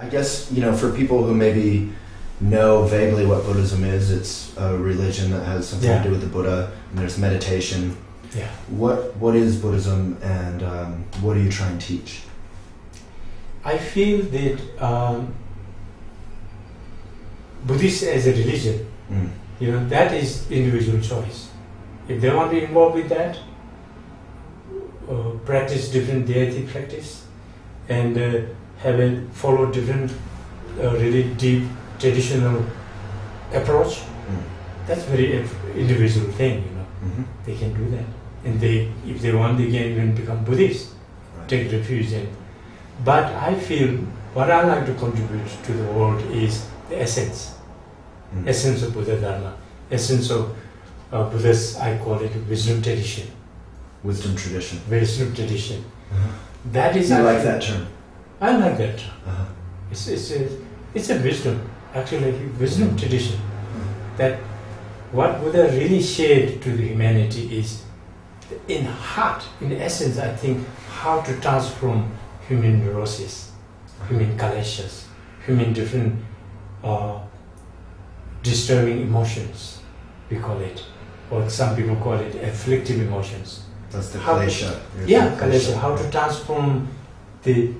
I guess, for people who maybe know vaguely what Buddhism is, it's a religion that has something to do with the Buddha, and there's meditation. Yeah. What is Buddhism, and what do you try and teach? I feel that Buddhism as a religion, that is individual choice. If they want to be involved with that, practice different deity practice, and follow different really deep traditional approach, that's very individual thing, They can do that. And if they want, they can even become Buddhist, take refuge in. But I feel what I like to contribute to the world is the essence of Buddha Dharma, essence of Buddha's, I call it wisdom tradition. Wisdom tradition. Wisdom tradition. That is. You like that term? I like that term. It's a wisdom, actually, wisdom tradition. That what Buddha really shared to the humanity is, in heart, in essence, I think, how to transform human neurosis, human kaleshas, human different disturbing emotions, we call it, or some people call it afflictive emotions. That's the kalesha. Kalesha. How to transform the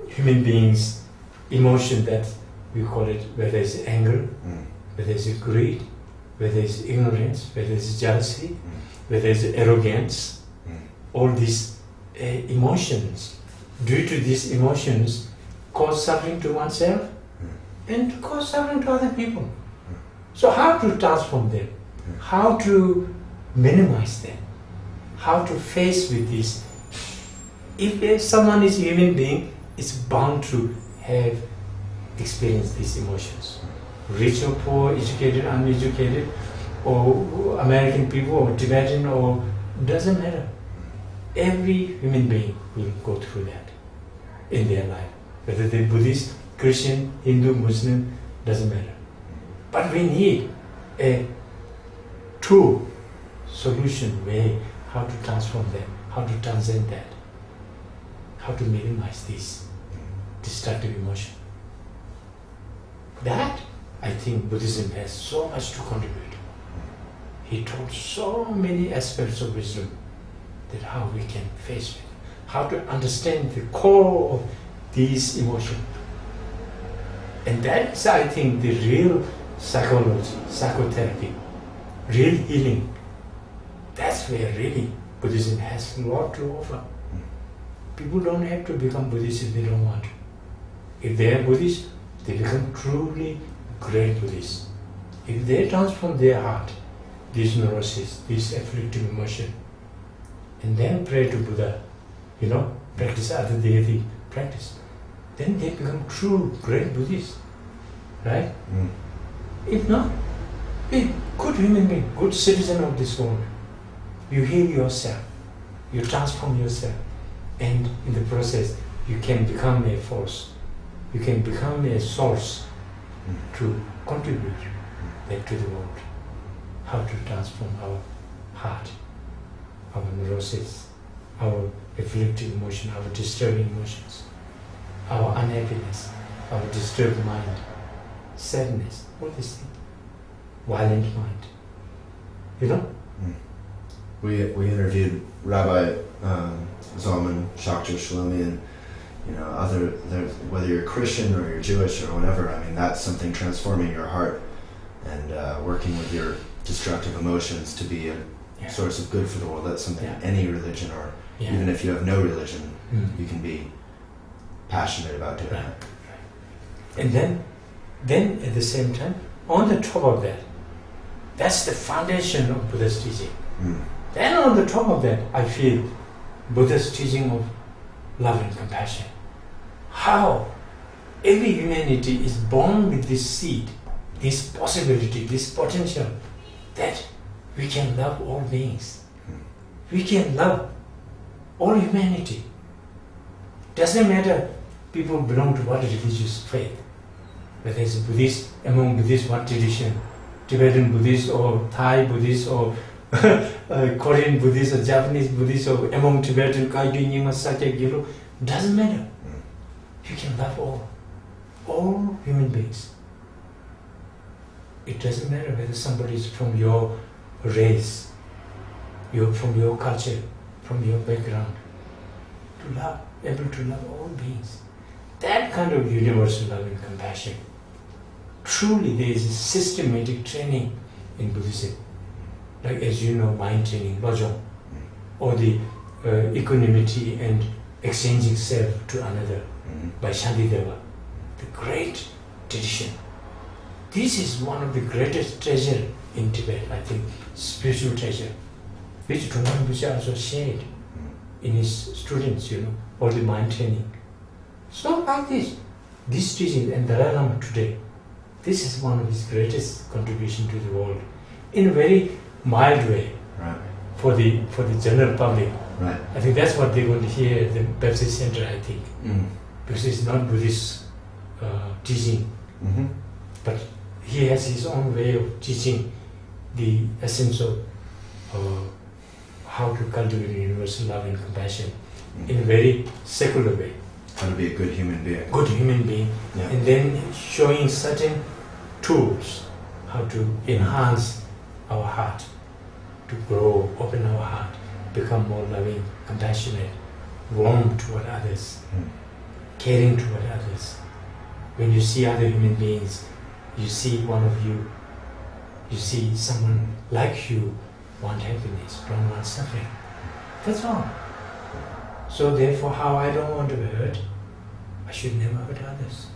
human being's emotion, that we call it, whether it's anger, whether it's greed, whether it's ignorance, whether it's jealousy, whether it's arrogance, all these emotions, due to these emotions, cause suffering to oneself and cause suffering to other people. So how to transform them? How to minimize them? How to face with this? If someone is a human being, it's bound to have experienced these emotions. Rich or poor, educated, uneducated, or American people, or Tibetan, or doesn't matter. Every human being will go through that in their life. Whether they're Buddhist, Christian, Hindu, Muslim, doesn't matter. But we need a true solution way how to transform them, how to transcend that, how to minimize this destructive emotion. That, I think, Buddhism has so much to contribute. He taught so many aspects of wisdom, that how we can face it, how to understand the core of these emotions. And that is, I think, the real psychology, psychotherapy, real healing. That's where really Buddhism has a lot to offer. People don't have to become Buddhist if they don't want to. If they are Buddhist, they become truly great Buddhists. If they transform their heart, these neuroses, these afflictive emotion, and then pray to Buddha, practice other deity practice, then they become true great Buddhists, right? If not, be good human being, good citizen of this world. You heal yourself, you transform yourself, and in the process, you can become a force, you can become a source to contribute that to the world. How to transform our heart, our neurosis, our afflictive emotion, our disturbing emotions, our unhappiness, our disturbed mind, sadness, all these things, violent mind. We interviewed Rabbi Zalman Schachter Shlomi, and whether you're Christian or you're Jewish or whatever, I mean, that's something, transforming your heart and working with your destructive emotions to be a source of good for the world. That's something any religion, or even if you have no religion, you can be passionate about doing that. And then at the same time, on the top of that, that's the foundation of Buddha's teaching. Then on the top of that, I feel Buddha's teaching of love and compassion. How every humanity is born with this seed, this possibility, this potential, that we can love all beings. We can love all humanity. Doesn't matter people belong to what religious faith. Whether it's Buddhist, among Buddhists, what tradition, Tibetan Buddhist or Thai Buddhist or Korean Buddhist or Japanese Buddhist or among Tibetan, Kaidu, Nyingma, Sakya, Gilo, doesn't matter. you can love all human beings. It doesn't matter whether somebody is from your race, from your culture, from your background. To love, able to love all beings. That kind of universal love and compassion. Truly there is a systematic training in Buddhism. Like, as you know, mind training, lojong, or the equanimity and exchanging self to another by Shantideva. The great tradition. This is one of the greatest treasure in Tibet, I think, spiritual treasure, which Drunga Rinpoche also shared in his students, all the mind training. So like this teaching and Dalai Lama today, this is one of his greatest contribution to the world, in a very mild way, right, for the general public. Right. I think that's what they're going to hear at the Baptist Center, I think, because it's not Buddhist teaching, but he has his own way of teaching the essence of how to cultivate universal love and compassion in a very secular way. How to be a good human being. Good human being. Yeah. And then showing certain tools how to enhance our heart, to grow, open our heart, become more loving, compassionate, warm toward others, caring toward others. When you see other human beings, you see one of you, you see someone like you want happiness, don't want suffering. That's all. So therefore, how I don't want to be hurt, I should never hurt others.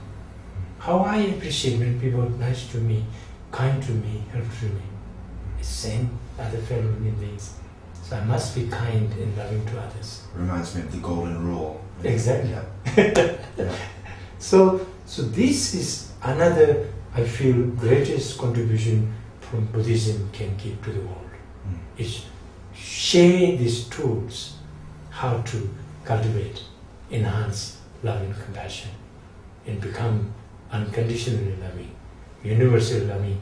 How I appreciate when people are nice to me, kind to me, helpful to me. It's same other fellow human beings. So I must be kind and loving to others. Reminds me of the golden rule. Exactly. Yeah. Yeah. So this is another, I feel, greatest contribution from Buddhism can give to the world. Is share these tools, how to cultivate, enhance love and compassion, and become unconditionally loving, universally loving,